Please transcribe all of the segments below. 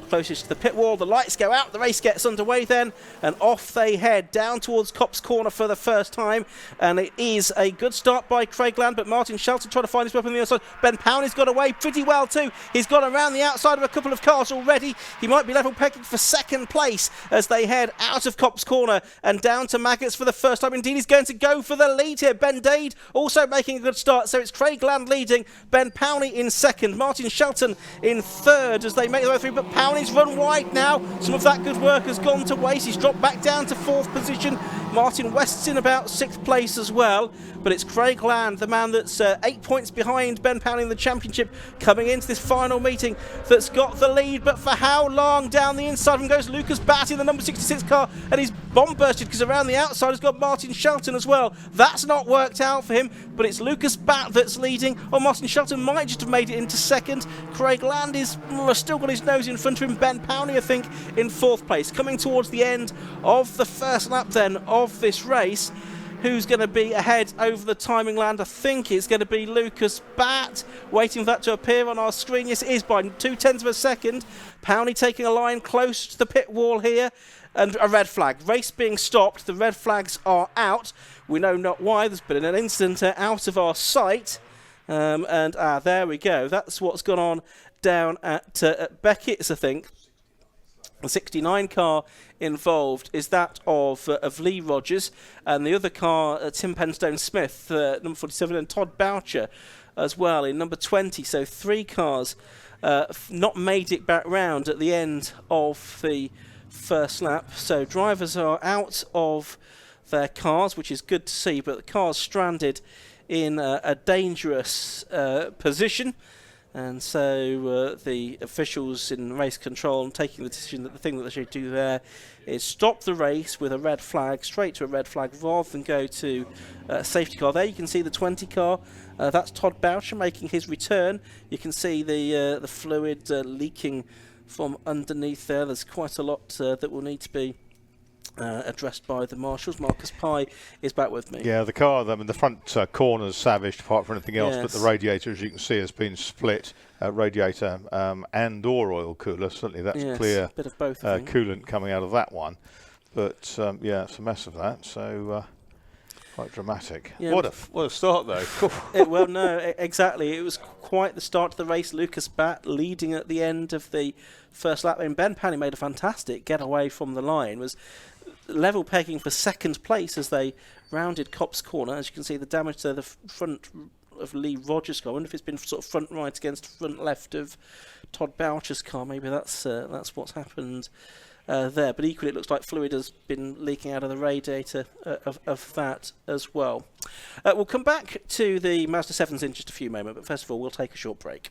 closest to the pit wall. The lights go out, the race gets underway then, and off they head down towards Copse Corner for the first time. And it is a good start by Craig Land, but Martin Shelton trying to find his way up on the other side. Ben Powney's got away pretty well too. He's gone around the outside of a couple of cars already. He might be level pegging for second place as they head out of Copse Corner and down to Maggots for the first time. Indeed, he's going to go for the lead here. Ben Dade also making a good start, so it's Craig Land leading, Ben Powney in second, Martin Shelton in third as they make their way through, but Powney's run wide now. Some of that good work has gone to waste. He's dropped back down to fourth position. Martin West's in about sixth place as well, but it's Craig Land, the man that's 8 points behind Ben Powney in the championship, coming into this final meeting, that's got the lead. But for how long? Down the inside of him goes Lucas Batt in the number 66 car, and he's bomb bursted because around the outside has got Martin Shelton as well. That's not worked out for him, but it's Lucas Batt that's leading. Or Martin Shelton might just have made it into second. Craig Land is still got his nose in front of him. Ben Powney, I think, in fourth place. Coming towards the end of the first lap then of this race, who's going to be ahead over the timing land? I think it's going to be Lucas Batt. Waiting for that to appear on our screen. Yes, it is by 0.2 of a second. Powney taking a line close to the pit wall here. And a red flag. Race being stopped. The red flags are out. We know not why. There's been an incident out of our sight. There we go. That's what's gone on down at Beckett's, I think. The 69 car involved is that of Lee Rogers, and the other car, Tim Penstone Smith, number 47, and Todd Boucher as well in number 20. So 3 cars not made it back round at the end of the first lap. So drivers are out of their cars, which is good to see, but the car's stranded in a dangerous position. And so the officials in race control are taking the decision that the thing that they should do there is stop the race with a red flag, straight to a red flag, rather than go to a safety car. There you can see the 20 car. That's Todd Boucher making his return. You can see the fluid leaking from underneath there. There's quite a lot that will need to be addressed by the marshals. Marcus Pye is back with me. Yeah, the car, the front corner's savaged apart from anything else, but the radiator, as you can see, has been split. Radiator and or oil cooler. Certainly that's clear bit of both, coolant coming out of that one. But yeah, it's a mess of that. So quite dramatic. Yeah, what a start though. Well, no, exactly. It was quite the start to the race. Lucas Batt leading at the end of the first lap. And Ben Powney made a fantastic getaway from the line. Was level pegging for second place as they rounded Copse Corner. As you can see, the damage to the front of Lee Rogers' car. I wonder if it's been sort of front right against front left of Todd Boucher's car. Maybe that's what's happened there. But equally, it looks like fluid has been leaking out of the radiator of that as well. We'll come back to the Ma7da 7s in just a few moments, but first of all, we'll take a short break.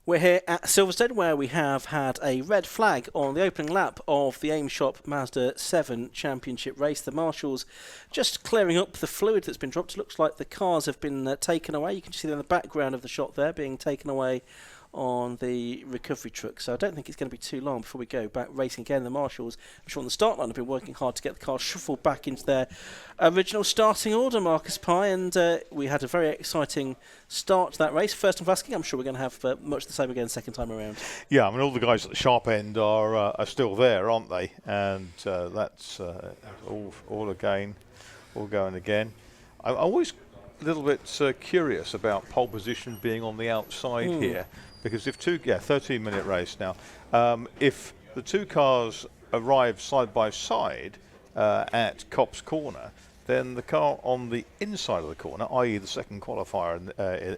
We're here at Silverstone, where we have had a red flag on the opening lap of the AimShop Ma7da Championship race. The marshals just clearing up the fluid that's been dropped. It looks like the cars have been taken away. You can see them in the background of the shot there, being taken away on the recovery truck. So I don't think it's going to be too long before we go back racing again. The marshals, I'm sure on the start line, have been working hard to get the cars shuffled back into their original starting order, Marcus Pye, and we had a very exciting start to that race. First time asking, I'm sure we're going to have much the same again second time around. Yeah, I mean, all the guys at the sharp end are still there, aren't they? And that's all again, all going again. I'm always a little bit curious about pole position being on the outside here. Because if 13-minute race now, if the two cars arrive side by side at Copse Corner, then the car on the inside of the corner, i.e. the second qualifier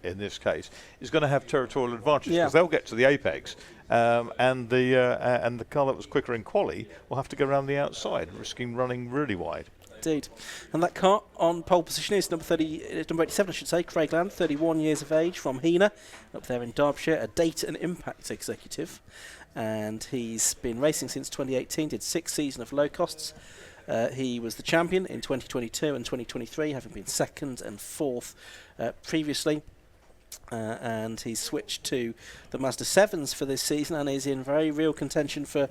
in this case, is going to have territorial advantage because they'll get to the apex, and the car that was quicker in quali will have to go around the outside, risking running really wide. Indeed. And that car on pole position is number 87, I should say, Craig Land, 31 years of age, from Hena, up there in Derbyshire, a data and impact executive. And he's been racing since 2018, did 6 seasons of low costs. He was the champion in 2022 and 2023, having been 2nd and 4th previously. And he's switched to the Ma7das for this season and is in very real contention for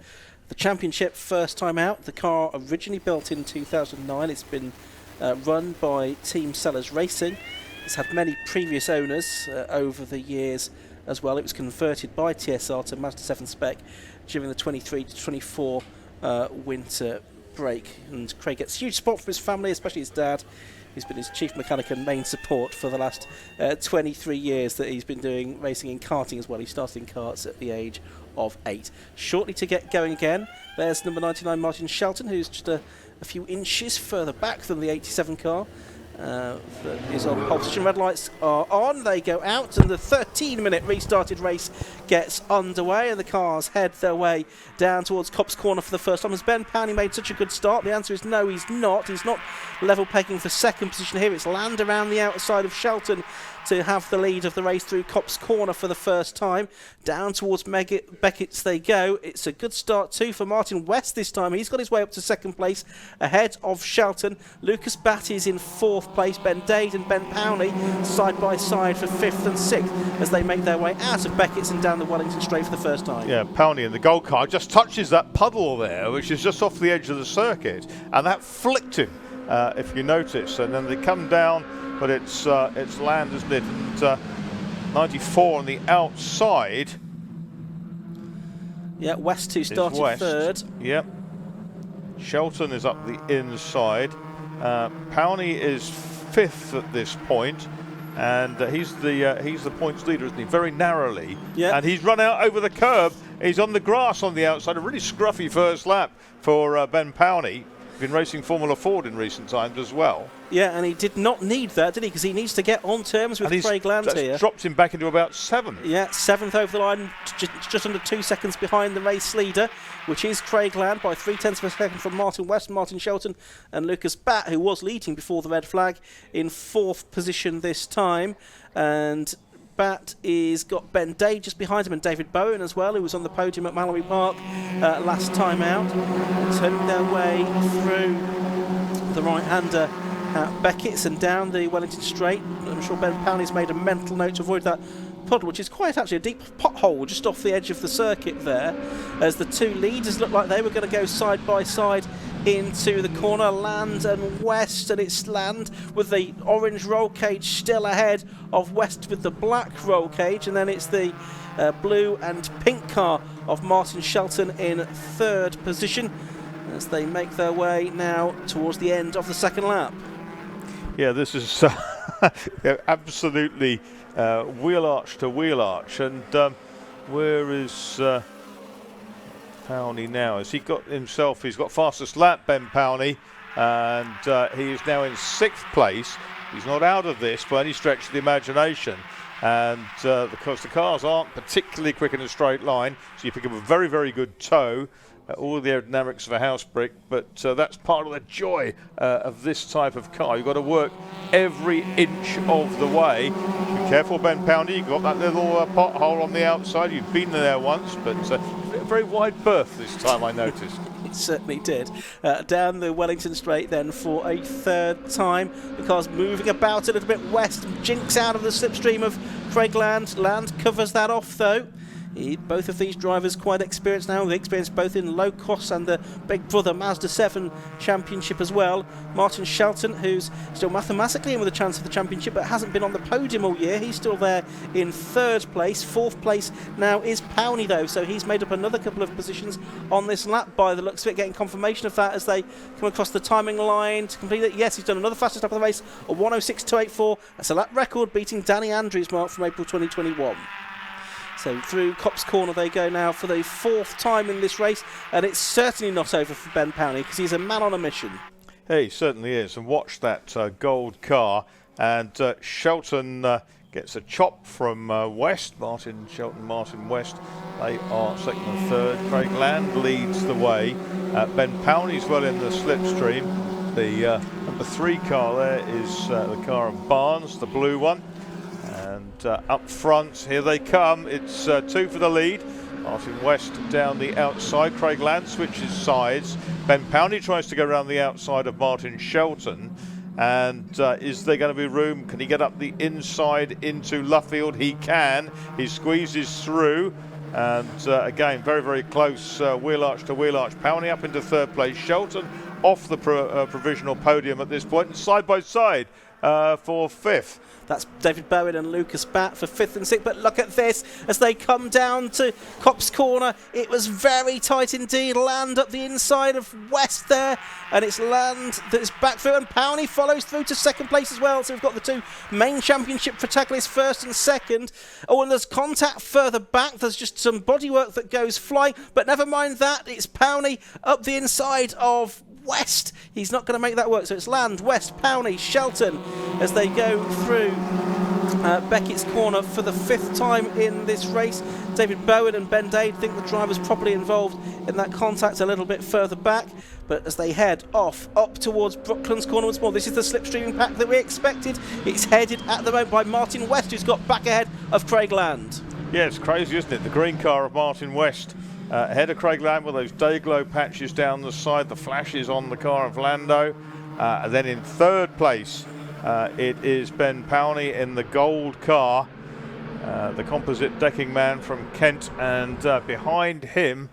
the championship first time out. The car originally built in 2009. It's been run by Team Sellers Racing. It's had many previous owners over the years as well. It was converted by TSR to Mazda 7 spec during the 23 to 24 winter break. And Craig gets huge support from his family, especially his dad. He's been his chief mechanic and main support for the last 23 years that he's been doing racing in karting as well. He started in karts at the age of 8. Shortly to get going again, there's number 99 Martin Shelton, who's just a few inches further back than the 87 car. That is on pole position. Red lights are on, they go out, and the 13-minute restarted race gets underway, and the cars head their way down towards Copse Corner for the first time. Has Ben Powney made such a good start? The answer is no, he's not. He's not level pegging for second position here. It's Land around the outside of Shelton to have the lead of the race through Copse Corner for the first time. Down towards Beckett's they go. It's a good start too for Martin West this time. He's got his way up to second place ahead of Shelton. Lucas Batt is in 4th place. Ben Dade and Ben Powney side by side for 5th and 6th as they make their way out of Beckett's and down the Wellington straight for the first time. Yeah, Powney in the gold car just touches that puddle there, which is just off the edge of the circuit, and that flicked him, if you notice. And then they come down, but it's Land, isn't it? And 94 on the outside. Yeah, West who started 3rd. Yep. Shelton is up the inside. Powney is 5th at this point, and he's the points leader, isn't he? Very narrowly. Yep. And he's run out over the curb. He's on the grass on the outside. A really scruffy first lap for Ben Powney. Been racing Formula Ford in recent times as well. Yeah, and he did not need that, did he? Because he needs to get on terms with Craig Land here. Dropped him back into about 7th. Yeah, 7th over the line, just under 2 seconds behind the race leader, which is Craig Land, by 0.3 of a second from Martin West, Martin Shelton, and Lucas Batt, who was leading before the red flag, in 4th position this time. And Batt is got Ben Day just behind him, and David Bowen as well, who was on the podium at Mallory Park last time out. Turning their way through the right-hander at Beckett's and down the Wellington Straight. I'm sure Ben Powney's made a mental note to avoid that puddle, which is quite actually a deep pothole just off the edge of the circuit there, as the two leaders looked like they were going to go side by side into the corner. Land and West, and it's Land with the orange roll cage still ahead of West with the black roll cage, and then it's the blue and pink car of Martin Shelton in 3rd position as they make their way now towards the end of the second lap. Yeah, this is absolutely wheel arch to wheel arch. And where is Powney now? Has he got himself? He's got fastest lap, Ben Powney, and he is now in 6th place. He's not out of this by any stretch of the imagination. And because the cars aren't particularly quick in a straight line, so you pick up a very, very good toe. All the aerodynamics of a house brick, but that's part of the joy of this type of car. You've got to work every inch of the way to careful, Ben Powney. You've got that little pothole on the outside. You've been there once, but a very wide berth this time, I noticed. It certainly did. Down the Wellington Straight then for a third time. The car's moving about a little bit west. Jinx out of the slipstream of Craig Land. Land covers that off though. Both of these drivers quite experienced now. They experienced both in low cost and the big brother Mazda 7 championship as well. Martin Shelton, who's still mathematically in with a chance of the championship but hasn't been on the podium all year. He's still there in third place. Fourth place now is Powney though, so he's made up another couple of positions on this lap by the looks of it, getting confirmation of that as they come across the timing line to complete it. Yes, he's done another fastest lap of the race, a 1:06.284. That's a lap record, beating Danny Andrews' mark from April 2021. So through Copse Corner they go now for the fourth time in this race, and it's certainly not over for Ben Powney because he's a man on a mission. Hey, he certainly is. And watch that gold car. And Shelton gets a chop from West. Martin Shelton, Martin West. They are second and third. Craig Land leads the way. Ben Powney's well in the slipstream. The number 3 car there is the car of Barnes, the blue one. And up front, here they come. It's 2 for the lead. Martin West down the outside. Craig Land switches sides. Ben Powney tries to go around the outside of Martin Shelton. And is there going to be room? Can he get up the inside into Luffield? He can. He squeezes through. And again, very, very close wheel arch to wheel arch. Powney up into third place. Shelton off the provisional podium at this point. And side by side for fifth. That's David Bowen and Lucas Batt for 5th and 6th. But look at this as they come down to Copse Corner. It was very tight indeed. Land up the inside of West there. And it's Land that's back through. And Powney follows through to second place as well. So we've got the 2 main championship protagonists, first and second. Oh, and there's contact further back. There's just some bodywork that goes flying. But never mind that. It's Powney up the inside of West. He's not going to make that work. So it's Land, West, Powney, Shelton as they go through Beckett's Corner for the 5th time in this race. David Bowen and Ben Dade think the driver's properly involved in that contact a little bit further back. But as they head off up towards Brooklands Corner once more, this is the slipstreaming pack that we expected. It's headed at the moment by Martin West, who's got back ahead of Craig Land. Yeah, it's crazy, isn't it? The green car of Martin West ahead of Craig Land with those day glow patches down the side, the flashes on the car of Lando. And then in third place, it is Ben Powney in the gold car, the composite decking man from Kent, and behind him,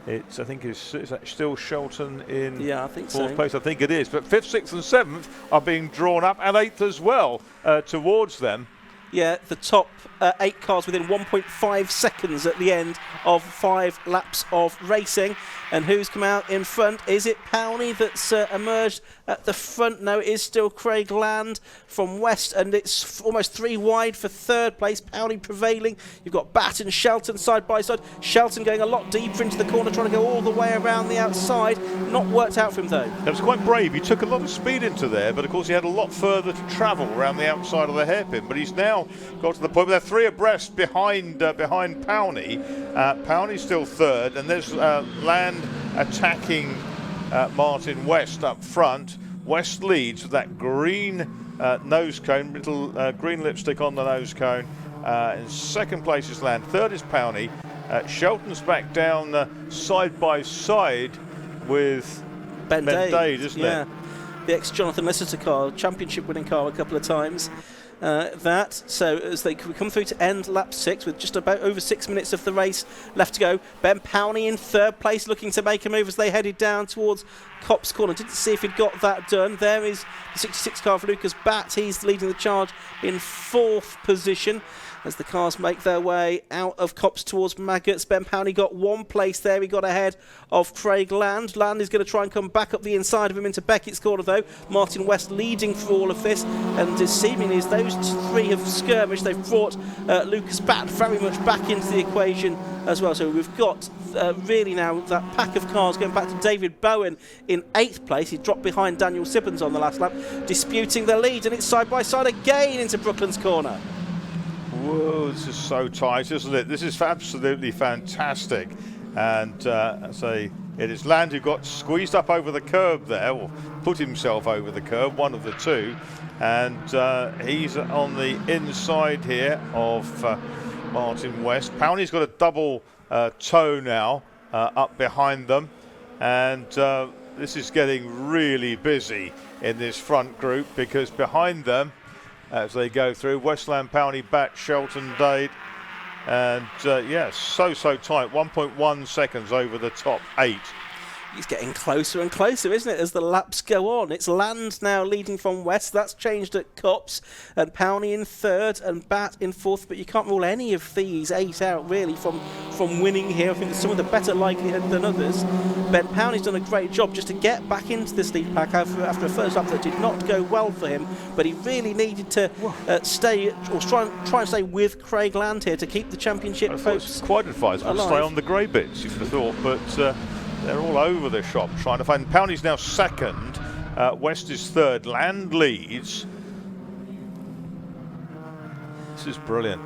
I think is that still Shelton in fourth place? I think it is. But 5th, 6th, and 7th are being drawn up, and 8th as well towards them. Yeah, the top 8 cars within 1.5 seconds at the end of 5 laps of racing. And who's come out in front? Is it Powney that's emerged at the front? No, it is still Craig Land from West, and it's almost 3 wide for third place. Powney prevailing. You've got Batt and Shelton side by side. Shelton going a lot deeper into the corner, trying to go all the way around the outside. Not worked out for him though. That was quite brave. He took a lot of speed into there, but of course he had a lot further to travel around the outside of the hairpin. But he's now got to the point where they're 3 abreast behind Powney. Powney's still third, and there's Land attacking Martin West up front. West leads with that green nose cone, little green lipstick on the nose cone. In second place is Land, third is Powney. Shelton's back down side by side with Ben Dade, isn't it? The ex-Jonathan Lister car, championship winning car a couple of times. So as they come through to end lap 6 with just about over 6 minutes of the race left to go, Ben Powney in third place looking to make a move as they headed down towards Copse Corner. Didn't see if he'd got that done. There is the 66 car for Lucas Batt. He's leading the charge in 4th position as the cars make their way out of Copse towards Maggots. Ben Powney got 1 place there. He got ahead of Craig Land. Land is going to try and come back up the inside of him into Beckett's Corner though. Martin West leading through all of this, and as seemingly as those 3 have skirmished, they've brought Lucas Batt very much back into the equation as well. So we've got really now that pack of cars going back to David Bowen in 8th place. He dropped behind Daniel Sibbons on the last lap, disputing the lead, and it's side by side again into Brooklands Corner. Whoa, this is so tight, isn't it? This is absolutely fantastic. And say it is Land who got squeezed up over the curb there, or put himself over the curb, one of the two. And he's on the inside here of Martin West. Powney's got a double toe now up behind them. And this is getting really busy in this front group, because behind them, as they go through, Westland, Powney, Bat, Shelton, Dade. And yes, so tight, 1.1 seconds over the top 8. It's getting closer and closer, isn't it, as the laps go on? It's Land now leading from West. That's changed at Copse, and Powney in third and Bat in fourth. But you can't rule any of these 8 out, really, from winning here. I think there's some of the better likelihood than others. Ben Powney's done a great job just to get back into this lead pack after a first lap that did not go well for him. But he really needed to stay, or try and stay with Craig Land here to keep the championship folks quite advisable to stay on the grey bits, you'd have thought, but they're all over the shop trying to find. Powney's now second, West is third, Land leads. This is brilliant.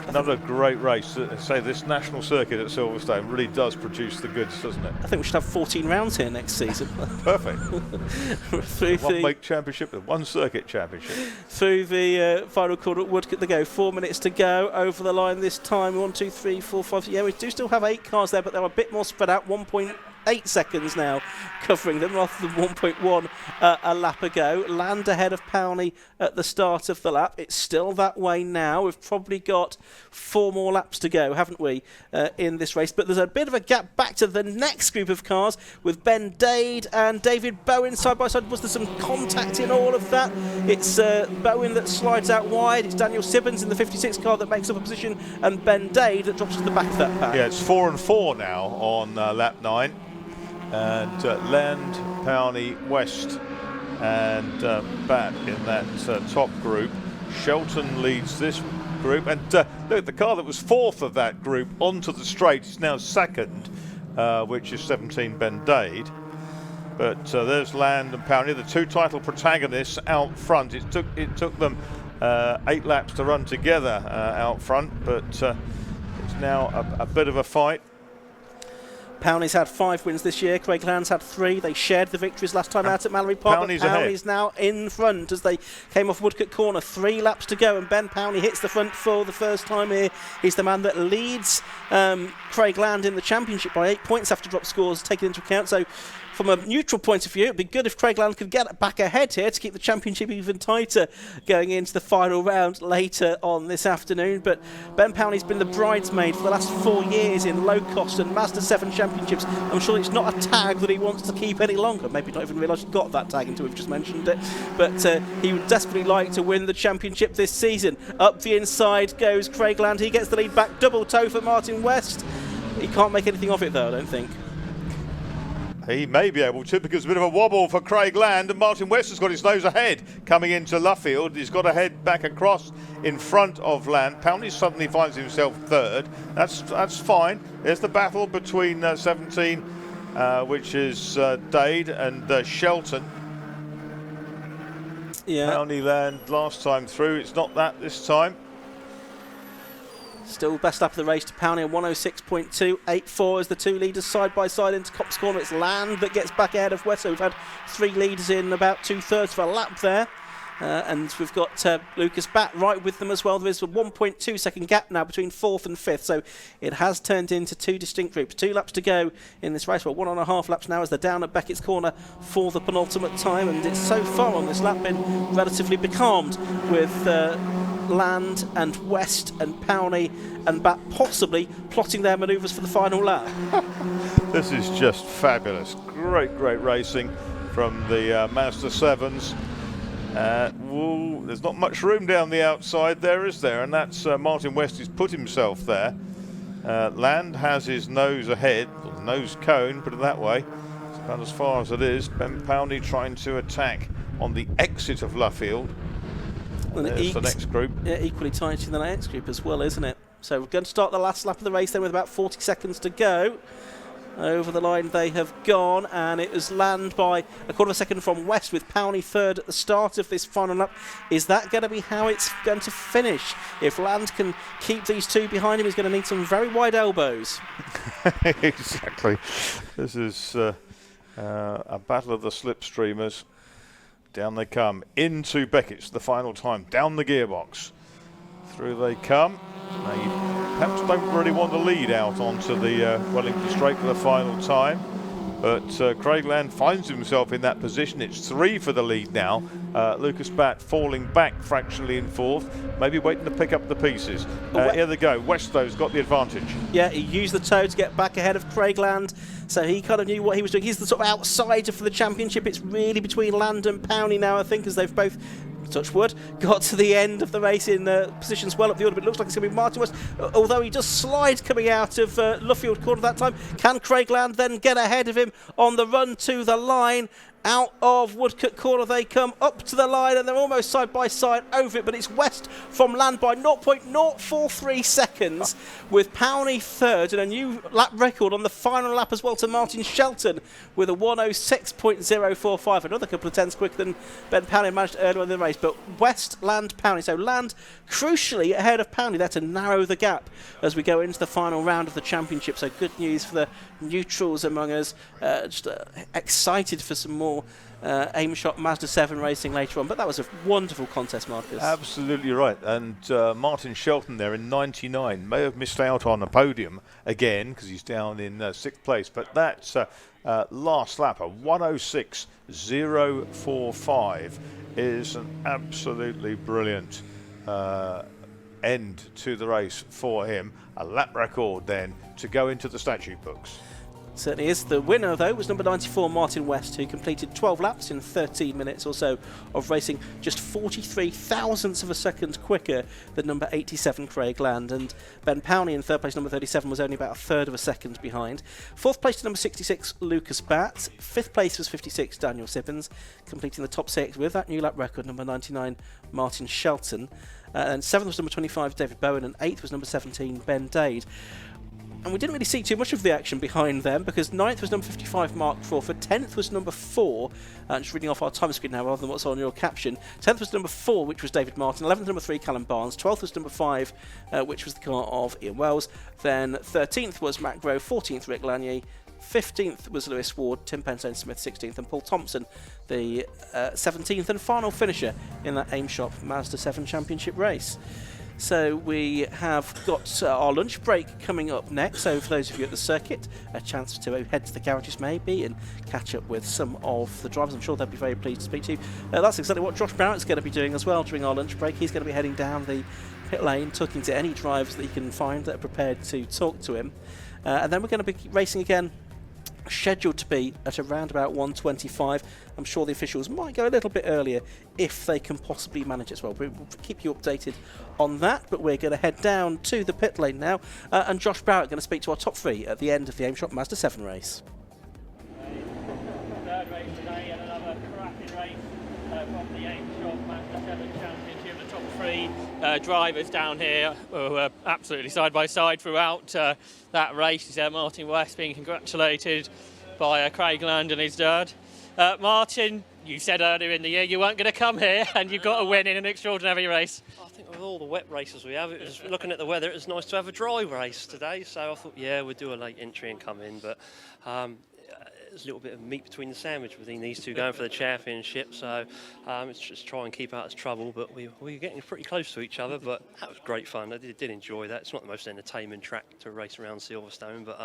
Another great race. Say this national circuit at Silverstone really does produce the goods, doesn't it? I think we should have 14 rounds here next season. Perfect. One make championship and one circuit championship. Through the final corner at Woodcote they go. 4 minutes to go over the line this time. 1, 2, 3, 4, 5. Yeah, we do still have 8 cars there, but they're a bit more spread out. 1.8 seconds now covering them rather than 1.1 a lap ago. Land ahead of Powney at the start of the lap. It's still that way now. We've probably got 4 more laps to go, haven't we, in this race? But there's a bit of a gap back to the next group of cars with Ben Dade and David Bowen side by side. Was there some contact in all of that? It's Bowen that slides out wide. It's Daniel Sibbons in the 56 car that makes up a position, and Ben Dade that drops to the back of that pack. Yeah, it's 4 and 4 now on lap 9. And Land, Powney, West and Bat in that top group. Shelton leads this group, and look, the car that was 4th of that group onto the straight is now 2nd, which is 17 Ben Dade. But there's Land and Powney, the 2 title protagonists out front. It took them 8 laps to run together out front, but it's now a bit of a fight. Powney's had 5 wins this year. Craig Land's had 3. They shared the victories last time out at Mallory Park. Powney's now in front as they came off Woodcote Corner. 3 laps to go, and Ben Powney hits the front for the first time here. He's the man that leads Craig Land in the championship by 8 points after drop scores taken into account. So from a neutral point of view, it'd be good if Craig Land could get back ahead here to keep the championship even tighter going into the final round later on this afternoon. But Ben Powney's been the bridesmaid for the last 4 years in low cost and Ma7da championships. I'm sure it's not a tag that he wants to keep any longer. Maybe not even realise he's got that tag until we've just mentioned it. But he would desperately like to win the championship this season. Up the inside goes Craig Land. He gets the lead back. Double toe for Martin West. He can't make anything of it though, I don't think. He may be able to, because a bit of a wobble for Craig Land, and Martin West has got his nose ahead coming into Luffield. He's got to head back across in front of Land. Powney suddenly finds himself 3rd. That's fine. There's the battle between 17, which is Dade, and Shelton. Yeah. Powney Land last time through. It's not that this time. Still best lap of the race to Powney at 106.284 as the 2 leaders side by side into Copse Corner. It's Land that gets back ahead of West. So we've had 3 leaders in about 2/3 of a lap there. And we've got Lucas Bat right with them as well. There is a 1.2 second gap now between 4th and 5th, so it has turned into 2 distinct groups. 2 laps to go in this race. Well, 1.5 laps now as they're down at Beckett's Corner for the penultimate time, and it's so far on this lap been relatively becalmed with Land and West and Powney and Bat possibly plotting their manoeuvres for the final lap. This is just fabulous. Great racing from the Mazda 7s. There's not much room down the outside there, is there? And that's Martin West who's put himself there. Land has his nose ahead, or the nose cone, put it that way. It's about as far as it is. Ben Powney trying to attack on the exit of Luffield. And there's the next group. Yeah, equally tight in the next group as well, isn't it? So we're going to start the last lap of the race then with about 40 seconds to go. Over the line they have gone, and it was Land by a quarter of a second from West, with Powney third at the start of this final lap. Is that going to be how it's going to finish? If Land can keep these two behind him, he's going to need some very wide elbows. Exactly. This is a battle of the slipstreamers. Down they come into Beckett's the final time. Down the gearbox. Through they come. They perhaps don't really want to lead out onto the Wellington Straight for the final time. But Craigland finds himself in that position. It's 3 for the lead now. Lucas Batt falling back fractionally in 4th, maybe waiting to pick up the pieces. Here they go. Westow's got the advantage. Yeah, he used the toe to get back ahead of Craigland, so he kind of knew what he was doing. He's the sort of outsider for the championship. It's really between Land and Powney now, I think, as they've both, touch wood, got to the end of the race in positions well up the order, but it looks like it's going to be Martin West, although he does slide coming out of Luffield corner that time. Can Craigland then get ahead of him on the run to the line? Out of Woodcote corner they come, up to the line, and they're almost side by side over it, but it's West from Land by 0.043 seconds, with Powney third, and a new lap record on the final lap as well to Martin Shelton with a 106.045, another couple of tenths quicker than Ben Powney managed earlier in the race. But West, Land, Powney, so Land crucially ahead of Powney there to narrow the gap as we go into the final round of the championship. So good news for the neutrals among us, just excited for some more AimShop Ma7da racing later on. But that was a wonderful contest, Marcus. Absolutely right. And Martin Shelton there in 99 may have missed out on a podium again because he's down in 6th place. But that's last lap, a 106.045 is an absolutely brilliant end to the race for him. A lap record then to go into the statute books. Certainly is. The winner, though, was number 94, Martin West, who completed 12 laps in 13 minutes or so of racing, just 43 thousandths of a second quicker than number 87, Craig Land. And Ben Powney in third place, number 37, was only about a third of a second behind. Fourth place to number 66, Lucas Batt. Fifth place was 56, Daniel Sibbins, completing the top 6 with that new lap record, number 99, Martin Shelton. And 7th was number 25, David Bowen, and 8th was number 17, Ben Dade. And we didn't really see too much of the action behind them, because 9th was number 55, Mark Crawford. 10th was number 4, just reading off our time screen now rather than what's on your caption. 10th was number 4, which was David Martin. 11th, number 3, Callum Barnes. 12th was number 5, which was the car of Ian Wells. Then 13th was Matt Grove. 14th, Rick Lanier. 15th was Lewis Ward, Tim Pensone Smith 16th, and Paul Thompson, the 17th and final finisher in that AimShop Ma7da Championship race. So we have got our lunch break coming up next, so for those of you at the circuit, a chance to head to the garages maybe and catch up with some of the drivers. I'm sure they'll be very pleased to speak to you. That's exactly what Josh Barrett's going to be doing as well during our lunch break. He's going to be heading down the pit lane, talking to any drivers that he can find that are prepared to talk to him. And then we're going to be racing again, scheduled to be at around about 1:25. I'm sure the officials might go a little bit earlier if they can possibly manage it as well. We'll keep you updated on that, but we're going to head down to the pit lane now, and Josh Barrett going to speak to our top 3 at the end of the AimShop Ma7da race. Third race today, and another cracking race from the AimShop Ma7da Championship. The top 3 drivers down here were absolutely side by side throughout that race. Martin West being congratulated by Craig Land and his dad. Martin, you said earlier in the year you weren't going to come here, and you've got a win in an extraordinary race. I think with all the wet races we have, it was looking at the weather, it was nice to have a dry race today. So I thought, yeah, we'd do a late entry and come in, but there's a little bit of meat between the sandwich between these two going for the championship. So it's just try and keep out of trouble. But we were getting pretty close to each other. But that was great fun. I did enjoy that. It's not the most entertainment track to race around Silverstone, but.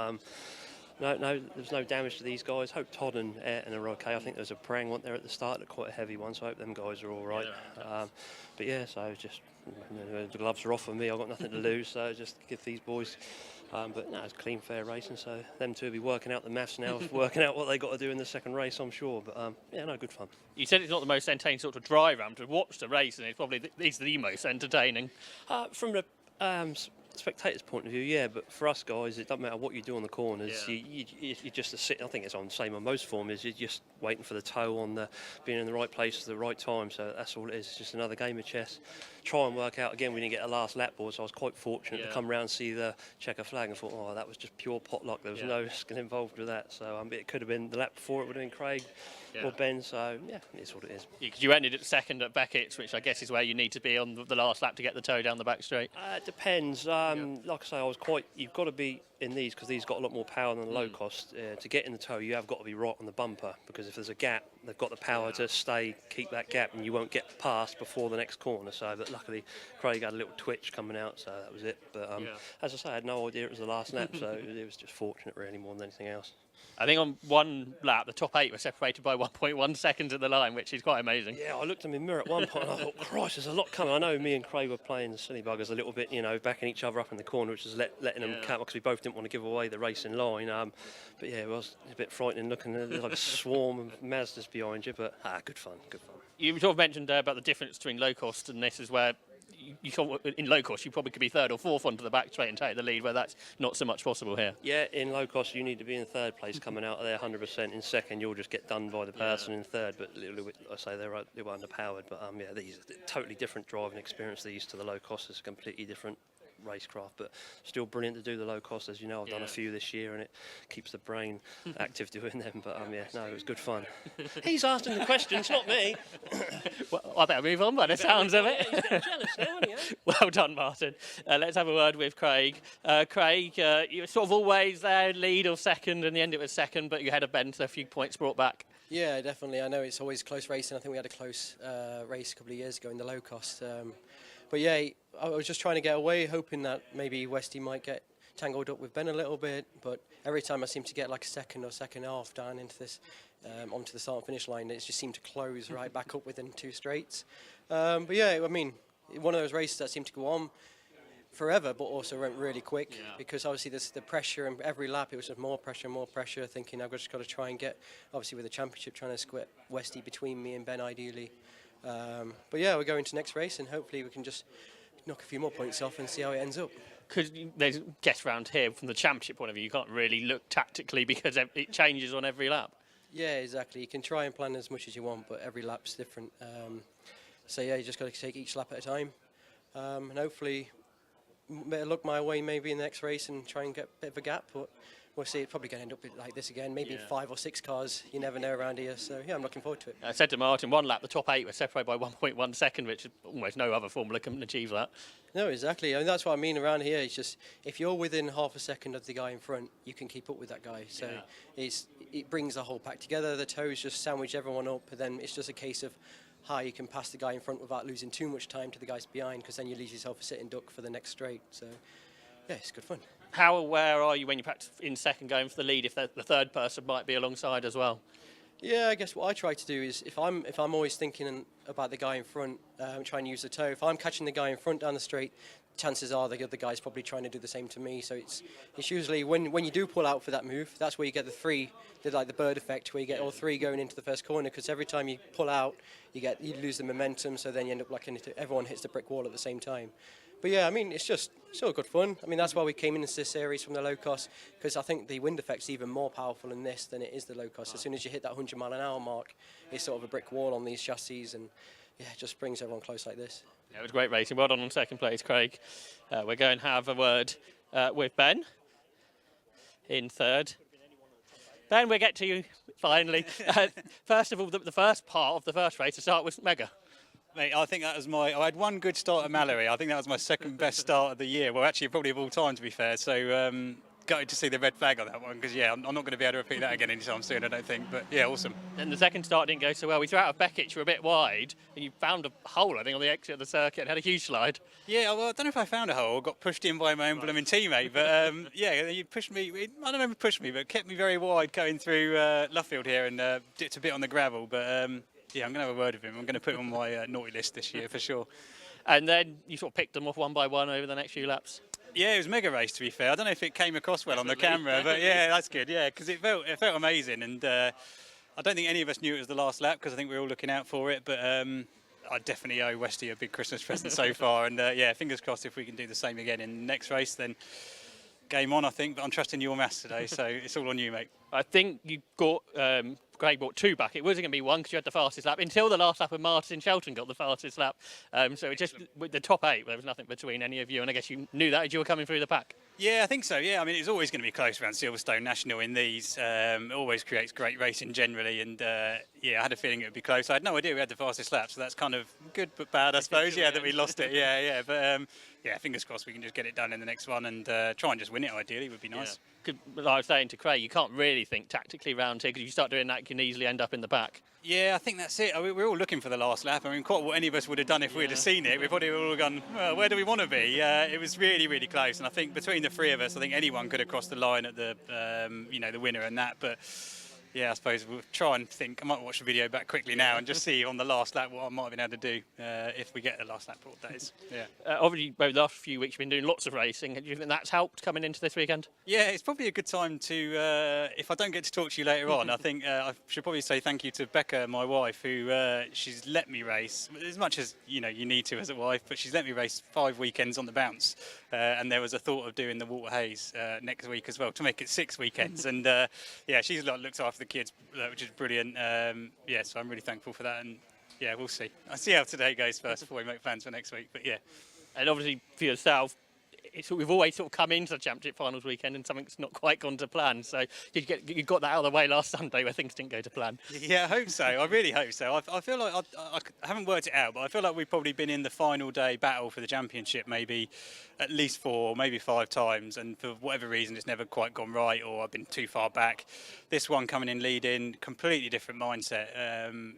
No, there's no damage to these guys. Hope Todd and Ayrton are okay. I think there's a prang one there at the start, quite a heavy one, so I hope them guys are all right. Yeah. But yeah, so just the gloves are off for me. I've got nothing to lose, so just give these boys. But no, it's clean, fair racing. So them two will be working out the maths now, working out what they got to do in the second race, I'm sure. But yeah, no, good fun. You said it's not the most entertaining sort of drive round to watch the race, and it's probably the most entertaining. From the spectator's point of view, yeah, but for us guys, it doesn't matter what you do on the corners. You just sit. I think it's on the same on most forms. You're just waiting for the toe on the being in the right place at the right time. So that's all it is. It's just another game of chess. Try and work out again. We didn't get a last lap board, so I was quite fortunate to come round and see the checker flag and thought, oh, that was just pure pot luck. There was no risk involved with that. So it could have been the lap before. It would have been Craig or Ben. So yeah, it's what it is. Because you ended at second at Beckett's, which I guess is where you need to be on the last lap to get the toe down the back straight. It depends. Like I say, you've got to be in these because these got a lot more power than the low cost. To get in the toe, you have got to be right on the bumper because if there's a gap, they've got the power to keep that gap, and you won't get past before the next corner. So, but luckily, Craig had a little twitch coming out, so that was it. But as I say, I had no idea it was the last lap, so it was just fortunate, really, more than anything else. I think on one lap, the top 8 were separated by 1.1 seconds at the line, which is quite amazing. Yeah, I looked in the mirror at one point and I thought, Christ, there's a lot coming. I know me and Craig were playing silly buggers a little bit, backing each other up in the corner, which was letting them count because we both didn't want to give away the racing line. But yeah, it was a bit frightening looking at like a swarm of Mazdas behind you, but good fun, good fun. You sort of mentioned about the difference between low cost and this is where you thought in low cost you probably could be third or fourth onto the back straight and take the lead, where that's not so much possible here. Yeah, in low cost you need to be in third place coming out of there 100%. In second you'll just get done by the person in third, but a little bit, I say they were underpowered, but these are totally different driving experience these to the low cost. It's a completely different racecraft, but still brilliant to do the low cost. As you know, I've done a few this year and it keeps the brain active doing them, but it was good fun. He's asking the questions, not me. Well, I better move on by the sounds of it. He's getting jealous now, isn't he? Well done, Martin. Let's have a word with Craig. Craig, you were sort of always there, lead or second, and the end it was second, but you had a bend, so a few points brought back. Yeah, definitely. I know it's always close racing. I think we had a close race a couple of years ago in the low cost. But yeah, I was just trying to get away, hoping that maybe Westy might get tangled up with Ben a little bit. But every time I seem to get like a second or second half down into this, onto the start and finish line, it just seemed to close right back up within 2 straights. But yeah, I mean, one of those races that seemed to go on forever, but also went really quick because obviously there's the pressure, and every lap it was just more pressure. Thinking I've just got to try and get, obviously with the championship, trying to square Westy between me and Ben ideally. But yeah, we're going to next race and hopefully we can just knock a few more points off and see how it ends up. Because there's guess round here from the championship point of view, you can't really look tactically because it changes on every lap. Yeah, exactly. You can try and plan as much as you want, but every lap's different. So yeah, you just got to take each lap at a time, and hopefully better look my way maybe in the next race and try and get a bit of a gap. But we'll see. It's probably going to end up like this again, maybe 5 or 6 cars. You never know around here. So yeah, I'm looking forward to it. I said to Martin, one lap, the top 8 were separated by 1.1 second, which almost no other formula can achieve that. No, exactly. I mean, that's what I mean around here. It's just if you're within half a second of the guy in front, you can keep up with that guy. So it brings the whole pack together. The toes just sandwich everyone up, and then it's just a case of how you can pass the guy in front without losing too much time to the guys behind, because then you leave yourself a sitting duck for the next straight. So yeah, it's good fun. How aware are you when you practice in second going for the lead if the third person might be alongside as well? Yeah, I guess what I try to do is if I'm always thinking about the guy in front, trying to use the toe. If I'm catching the guy in front down the straight, chances are the other guy's probably trying to do the same to me. So it's usually when you do pull out for that move, that's where you get the bird effect, where you get all 3 going into the first corner. Because every time you pull out, you lose the momentum. So then you end up everyone hits the brick wall at the same time. But yeah, I mean, it's still good fun. I mean, that's why we came into this series from the low cost, because I think the wind effect's even more powerful in this than it is the low cost. As soon as you hit that 100-mile-an-hour mark, it's sort of a brick wall on these chassis, and yeah, it just brings everyone close like this. Yeah, it was great racing. Well done on second place, Craig. We're going to have a word with Ben in third. Ben, we'll get to you finally. First of all, the first part of the first race to start was mega. Mate, I think that was I had one good start at Mallory. I think that was my second best start of the year. Well, actually, probably of all time, to be fair. So, gutted to see the red flag on that one, because, yeah, I'm not going to be able to repeat that again anytime soon, I don't think. But, yeah, awesome. And the second start didn't go so well. We threw out of Beckett, you were a bit wide, and you found a hole, I think, on the exit of the circuit and had a huge slide. Yeah, well, I don't know if I found a hole. I got pushed in by my own blooming teammate. But, yeah, you pushed me. I don't know if you pushed me, but kept me very wide going through Luffield here and dipped a bit on the gravel. But, yeah, I'm going to have a word with him. I'm going to put him on my naughty list this year for sure. And then you sort of picked them off one by one over the next few laps. Yeah, it was a mega race, to be fair. I don't know if it came across well on the camera, but yeah, that's good. Yeah, because it felt amazing, and I don't think any of us knew it was the last lap because I think we were all looking out for it. But I definitely owe Westy a big Christmas present so far, and yeah, fingers crossed if we can do the same again in the next race, then game on, I think. But I'm trusting your maths today, so it's all on you, mate. I think you got Craig brought 2 back. It wasn't going to be 1 because you had the fastest lap until the last lap, and Martin Shelton got the fastest lap. So it just with the top 8, there was nothing between any of you, and I guess you knew that as you were coming through the pack. Yeah, I think so. Yeah, I mean, it's always going to be close around Silverstone National in these. It always creates great racing generally, and yeah, I had a feeling it would be close. I had no idea we had the fastest lap, so that's kind of good but bad, I suppose. Yeah, that we lost it. Yeah, but yeah, fingers crossed we can just get it done in the next one and try and just win it. Ideally, would be nice. Yeah. Like I was saying to Craig, you can't really think tactically round here because you start doing that, you can easily end up in the back. Yeah, I think that's it. I mean, we're all looking for the last lap. I mean, quite what any of us would have done if we'd have seen it. We probably would have gone, well, where do we want to be? It was really, really close. And I think between the 3 of us, I think anyone could have crossed the line at the, the winner and that. But yeah, I suppose we'll try and think. I might watch the video back quickly now and just see on the last lap what I might have been able to do if we get the last lap, what that is. Yeah. Obviously, over the last few weeks, you've been doing lots of racing. Do you think that's helped coming into this weekend? Yeah, it's probably a good time to, if I don't get to talk to you later on, I think I should probably say thank you to Becca, my wife, who she's let me race, as much as you need to as a wife, but she's let me race 5 weekends on the bounce. And there was a thought of doing the Walter Hayes next week as well, to make it 6 weekends. And yeah, she's looked after the kids, which is brilliant. Yeah, so I'm really thankful for that. And yeah, we'll see. I'll see how today goes first before we make plans for next week. But yeah. And obviously for yourself, we've always sort of come into the Championship Finals weekend and something's not quite gone to plan. So you got that out of the way last Sunday where things didn't go to plan. Yeah, I hope so. I really hope so. I feel like I haven't worked it out, but I feel like we've probably been in the final day battle for the championship maybe at least 4, maybe 5 times, and for whatever reason it's never quite gone right, or I've been too far back. This one coming in lead-in, completely different mindset, and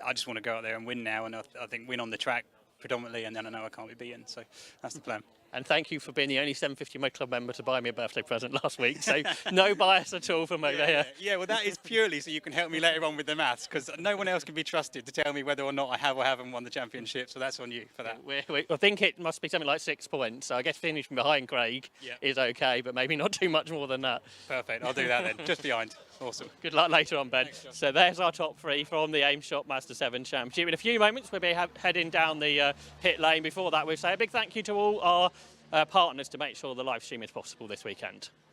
I just want to go out there and win now, and I think win on the track predominantly, and then I know I can't be beaten, so that's the plan. And thank you for being the only 750 Motor Club member to buy me a birthday present last week. So no bias at all from over here. Yeah, well, that is purely so you can help me later on with the maths, because no one else can be trusted to tell me whether or not I have or haven't won the championship. So that's on you for that. I think it must be something like 6 points. So I guess finishing behind Craig is okay, but maybe not too much more than that. Perfect. I'll do that then. Just behind. Awesome. Good luck later on, Ben. Thanks, so there's our top 3 from the AimShop Ma7da Championship. In a few moments, we'll be heading down the pit lane. Before that, we'll say a big thank you to all our partners to make sure the live stream is possible this weekend.